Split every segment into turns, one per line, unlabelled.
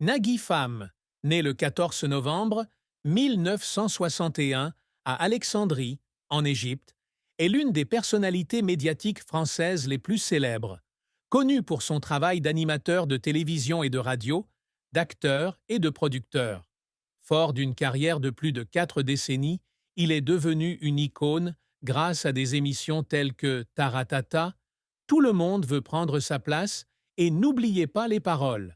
Nagui Pham, né le 14 novembre 1961 à Alexandrie, en Égypte, est l'une des personnalités médiatiques françaises les plus célèbres, connu pour son travail d'animateur de télévision et de radio, d'acteur et de producteur. Fort d'une carrière de plus de 4 décennies, il est devenu une icône grâce à des émissions telles que Taratata, Tout le monde veut prendre sa place et N'oubliez pas les paroles.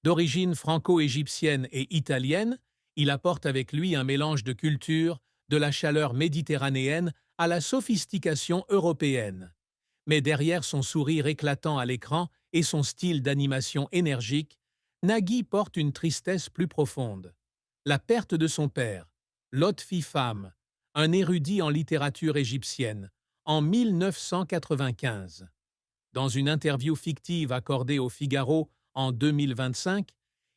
D'origine franco-égyptienne et italienne, il apporte avec lui un mélange de cultures, de la chaleur méditerranéenne à la sophistication européenne. Mais derrière son sourire éclatant à l'écran et son style d'animation énergique, Nagui porte une tristesse plus profonde. La perte de son père, Lotfi Pham, un érudit en littérature égyptienne, en 1995. Dans une interview fictive accordée au Figaro en 2025,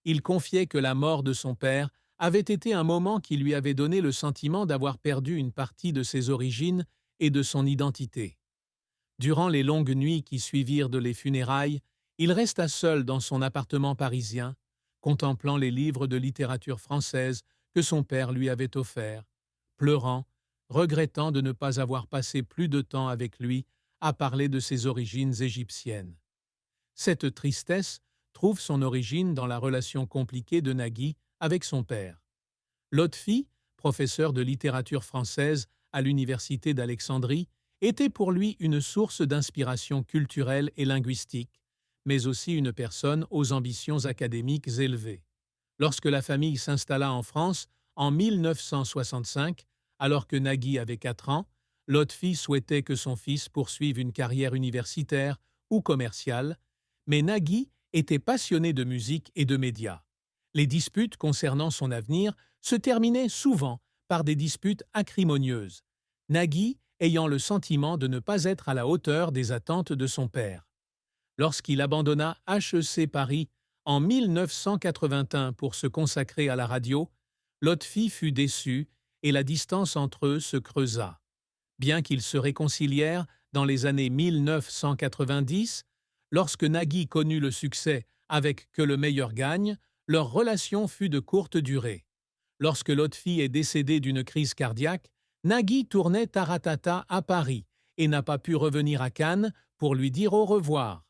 il confiait que la mort de son père avait été un moment qui lui avait donné le sentiment d'avoir perdu une partie de ses origines et de son identité. Durant les longues nuits qui suivirent de les funérailles, il resta seul dans son appartement parisien, contemplant les livres de littérature française que son père lui avait offerts, pleurant, regrettant de ne pas avoir passé plus de temps avec lui à parler de ses origines égyptiennes. Cette tristesse trouve son origine dans la relation compliquée de Nagui avec son père. Lotfi, professeur de littérature française à l'université d'Alexandrie, était pour lui une source d'inspiration culturelle et linguistique, mais aussi une personne aux ambitions académiques élevées. Lorsque la famille s'installa en France en 1965, alors que Nagui avait 4 ans, Lotfi souhaitait que son fils poursuive une carrière universitaire ou commerciale, mais Nagui était passionné de musique et de médias. Les disputes concernant son avenir se terminaient souvent par des disputes acrimonieuses, Nagui ayant le sentiment de ne pas être à la hauteur des attentes de son père. Lorsqu'il abandonna HEC Paris en 1981 pour se consacrer à la radio, Lotfi fut déçu et la distance entre eux se creusa. Bien qu'ils se réconcilièrent dans les années 1990, lorsque Nagui connut le succès avec Que le meilleur gagne, leur relation fut de courte durée. Lorsque Lotfi est décédé d'une crise cardiaque, Nagui tournait Taratata à Paris et n'a pas pu revenir à Cannes pour lui dire au revoir.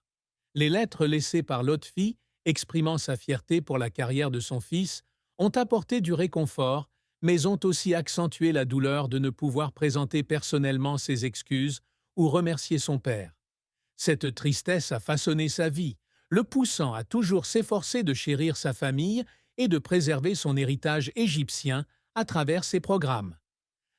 Les lettres laissées par Lotfi, exprimant sa fierté pour la carrière de son fils, ont apporté du réconfort, mais ont aussi accentué la douleur de ne pouvoir présenter personnellement ses excuses ou remercier son père. Cette tristesse a façonné sa vie, le poussant à toujours s'efforcer de chérir sa famille et de préserver son héritage égyptien à travers ses programmes.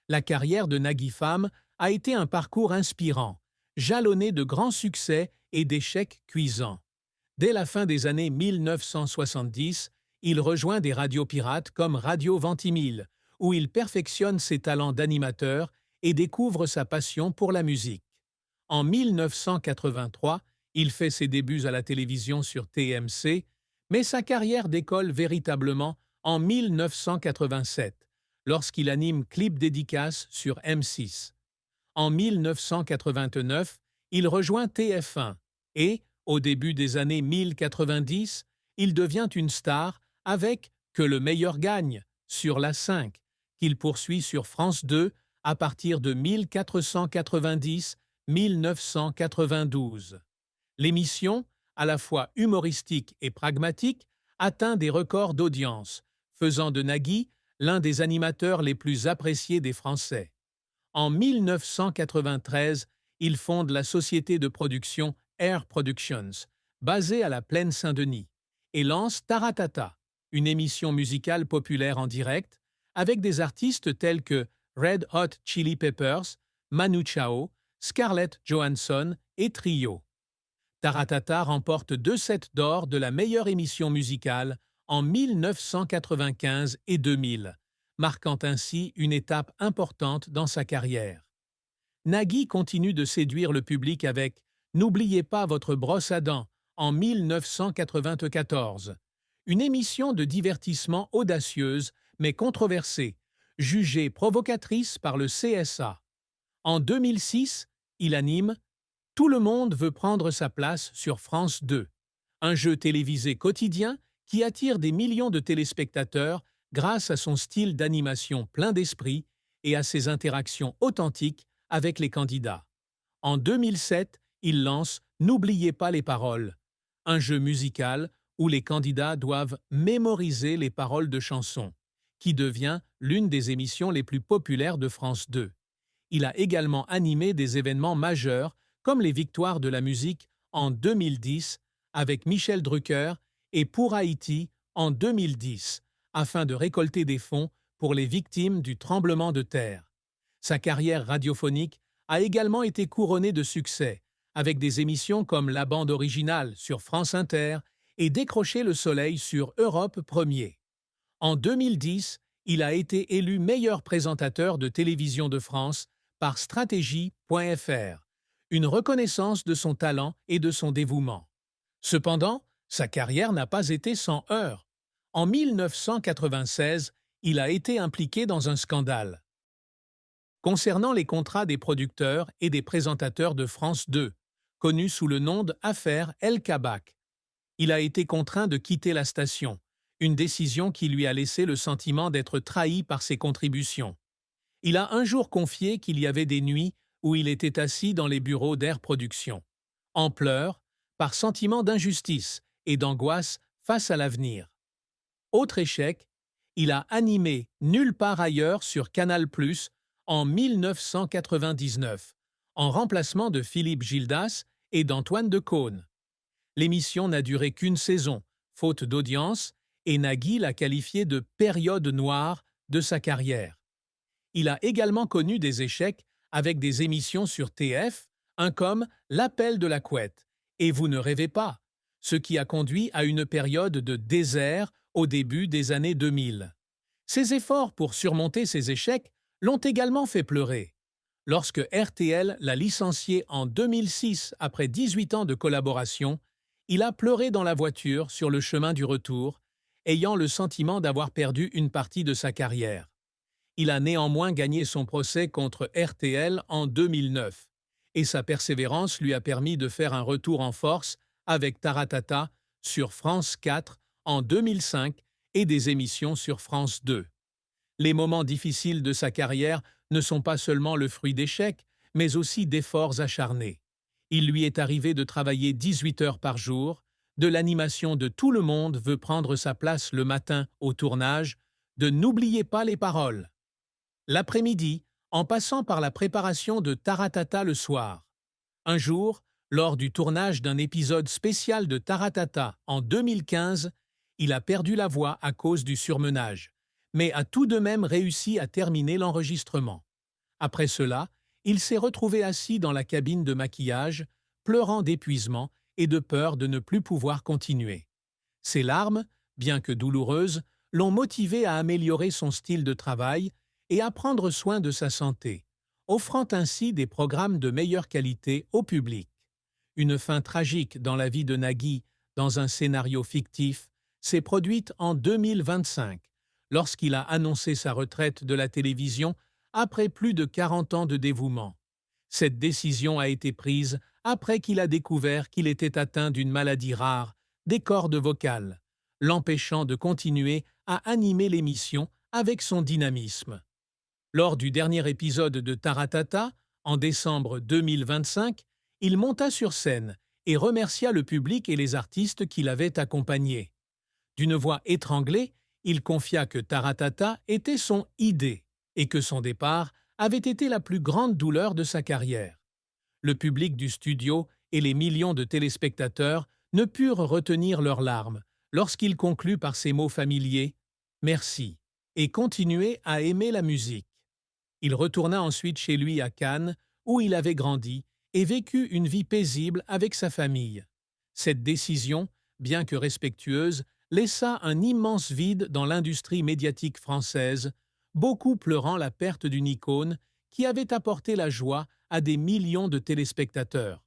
La carrière de Nagui Pham a été un parcours inspirant, jalonné de grands succès et d'échecs cuisants. Dès la fin des années 1970, il rejoint des radios pirates comme Radio Ventimille, où il perfectionne ses talents d'animateur et découvre sa passion pour la musique. En 1983, il fait ses débuts à la télévision sur TMC, mais sa carrière décolle véritablement en 1987, lorsqu'il anime Clip Dédicace sur M6. En 1989, il rejoint TF1 et, au début des années 1090, il devient une star avec Que le meilleur gagne sur la 5, qu'il poursuit sur France 2 à partir de 1490-1992. L'émission, à la fois humoristique et pragmatique, atteint des records d'audience, faisant de Nagui l'un des animateurs les plus appréciés des Français. En 1993, il fonde la société de production Air Productions, basée à la Plaine Saint-Denis, et lance Taratata, une émission musicale populaire en direct, avec des artistes tels que Red Hot Chili Peppers, Manu Chao, Scarlett Johansson et Trio. Taratata remporte 2 sets d'or de la meilleure émission musicale en 1995 et 2000, marquant ainsi une étape importante dans sa carrière. Nagui continue de séduire le public avec N'oubliez pas votre brosse à dents en 1994, une émission de divertissement audacieuse mais controversée, jugée provocatrice par le CSA. En 2006, il anime Tout le monde veut prendre sa place sur France 2, un jeu télévisé quotidien qui attire des millions de téléspectateurs grâce à son style d'animation plein d'esprit et à ses interactions authentiques avec les candidats. En 2007, il lance N'oubliez pas les paroles, un jeu musical où les candidats doivent mémoriser les paroles de chansons, qui devient l'une des émissions les plus populaires de France 2. Il a également animé des événements majeurs comme les Victoires de la musique en 2010 avec Michel Drucker et Pour Haïti en 2010, afin de récolter des fonds pour les victimes du tremblement de terre. Sa carrière radiophonique a également été couronnée de succès, avec des émissions comme La bande originale sur France Inter et Décrocher le soleil sur Europe 1er. En 2010, il a été élu meilleur présentateur de télévision de France par Stratégie.fr, une reconnaissance de son talent et de son dévouement. Cependant, sa carrière n'a pas été sans heurts. En 1996, il a été impliqué dans un scandale concernant les contrats des producteurs et des présentateurs de France 2, connu sous le nom d'affaire El Kabak. Il a été contraint de quitter la station, une décision qui lui a laissé le sentiment d'être trahi par ses contributions. Il a un jour confié qu'il y avait des nuits où il était assis dans les bureaux d'Air Production, en pleurs, par sentiment d'injustice et d'angoisse face à l'avenir. Autre échec, il a animé Nulle part ailleurs sur Canal+ en 1999, en remplacement de Philippe Gildas et d'Antoine Decaune. L'émission n'a duré qu'une saison, faute d'audience, et Nagui l'a qualifiée de « période noire » de sa carrière. Il a également connu des échecs avec des émissions sur TF, comme L'appel de la couette et Vous ne rêvez pas, ce qui a conduit à une période de désert au début des années 2000. Ses efforts pour surmonter ces échecs l'ont également fait pleurer. Lorsque RTL l'a licencié en 2006 après 18 ans de collaboration, il a pleuré dans la voiture sur le chemin du retour, ayant le sentiment d'avoir perdu une partie de sa carrière. Il a néanmoins gagné son procès contre RTL en 2009, et sa persévérance lui a permis de faire un retour en force avec Taratata sur France 4 en 2005 et des émissions sur France 2. Les moments difficiles de sa carrière ne sont pas seulement le fruit d'échecs, mais aussi d'efforts acharnés. Il lui est arrivé de travailler 18 heures par jour, de l'animation de Tout le monde veut prendre sa place le matin au tournage, de N'oubliez pas les paroles. L'après-midi, en passant par la préparation de Taratata le soir. Un jour, lors du tournage d'un épisode spécial de Taratata en 2015, il a perdu la voix à cause du surmenage, mais a tout de même réussi à terminer l'enregistrement. Après cela, il s'est retrouvé assis dans la cabine de maquillage, pleurant d'épuisement et de peur de ne plus pouvoir continuer. Ses larmes, bien que douloureuses, l'ont motivé à améliorer son style de travail et à prendre soin de sa santé, offrant ainsi des programmes de meilleure qualité au public. Une fin tragique dans la vie de Nagui, dans un scénario fictif, s'est produite en 2025, lorsqu'il a annoncé sa retraite de la télévision après plus de 40 ans de dévouement. Cette décision a été prise après qu'il a découvert qu'il était atteint d'une maladie rare, des cordes vocales, l'empêchant de continuer à animer l'émission avec son dynamisme. Lors du dernier épisode de Taratata, en décembre 2025, il monta sur scène et remercia le public et les artistes qui l'avaient accompagné. D'une voix étranglée, il confia que Taratata était son idée et que son départ avait été la plus grande douleur de sa carrière. Le public du studio et les millions de téléspectateurs ne purent retenir leurs larmes lorsqu'il conclut par ces mots familiers « Merci » et continuer à aimer la musique. Il retourna ensuite chez lui à Cannes, où il avait grandi, et vécu une vie paisible avec sa famille. Cette décision, bien que respectueuse, laissa un immense vide dans l'industrie médiatique française, beaucoup pleurant la perte d'une icône qui avait apporté la joie à des millions de téléspectateurs.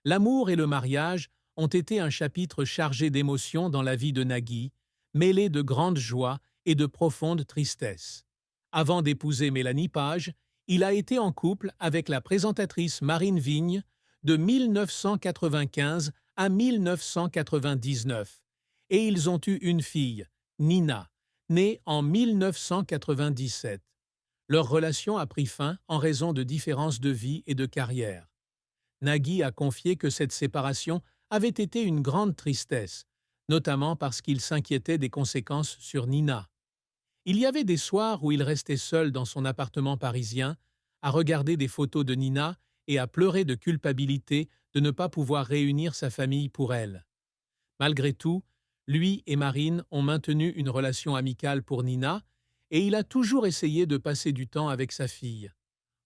L'amour et le mariage ont été un chapitre chargé d'émotions dans la vie de Nagui, mêlé de grande joie et de profonde tristesse. Avant d'épouser Mélanie Page, il a été en couple avec la présentatrice Marine Vigne de 1995 à 1999 et ils ont eu une fille, Nina, née en 1997. Leur relation a pris fin en raison de différences de vie et de carrière. Nagui a confié que cette séparation avait été une grande tristesse, notamment parce qu'il s'inquiétait des conséquences sur Nina. Il y avait des soirs où il restait seul dans son appartement parisien, à regarder des photos de Nina et à pleurer de culpabilité de ne pas pouvoir réunir sa famille pour elle. Malgré tout, lui et Marine ont maintenu une relation amicale pour Nina et il a toujours essayé de passer du temps avec sa fille.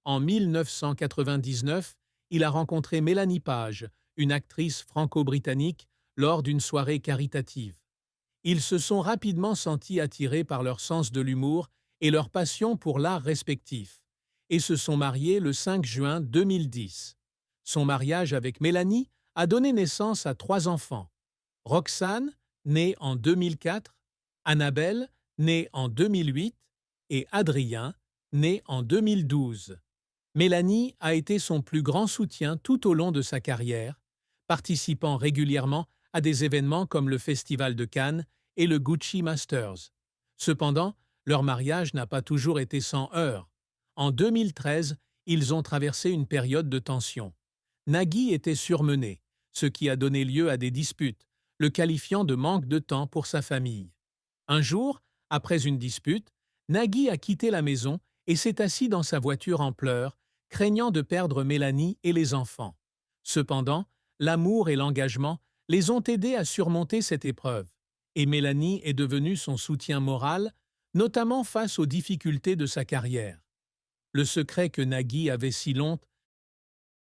En 1999, il a rencontré Mélanie Page, une actrice franco-britannique, lors d'une soirée caritative. Ils se sont rapidement sentis attirés par leur sens de l'humour et leur passion pour l'art respectif, et se sont mariés le 5 juin 2010. Son mariage avec Mélanie a donné naissance à 3 enfants. Roxane, née en 2004, Annabelle, née en 2008, et Adrien, né en 2012. Mélanie a été son plus grand soutien tout au long de sa carrière, participant régulièrement à des événements comme le Festival de Cannes et le Gucci Masters. Cependant, leur mariage n'a pas toujours été sans heurts. En 2013, ils ont traversé une période de tension. Nagui était surmené, ce qui a donné lieu à des disputes, le qualifiant de manque de temps pour sa famille. Un jour, après une dispute, Nagui a quitté la maison et s'est assis dans sa voiture en pleurs, craignant de perdre Mélanie et les enfants. Cependant, l'amour et l'engagement les ont aidés à surmonter cette épreuve, et Mélanie est devenue son soutien moral, notamment face aux difficultés de sa carrière. Le secret que Nagui avait si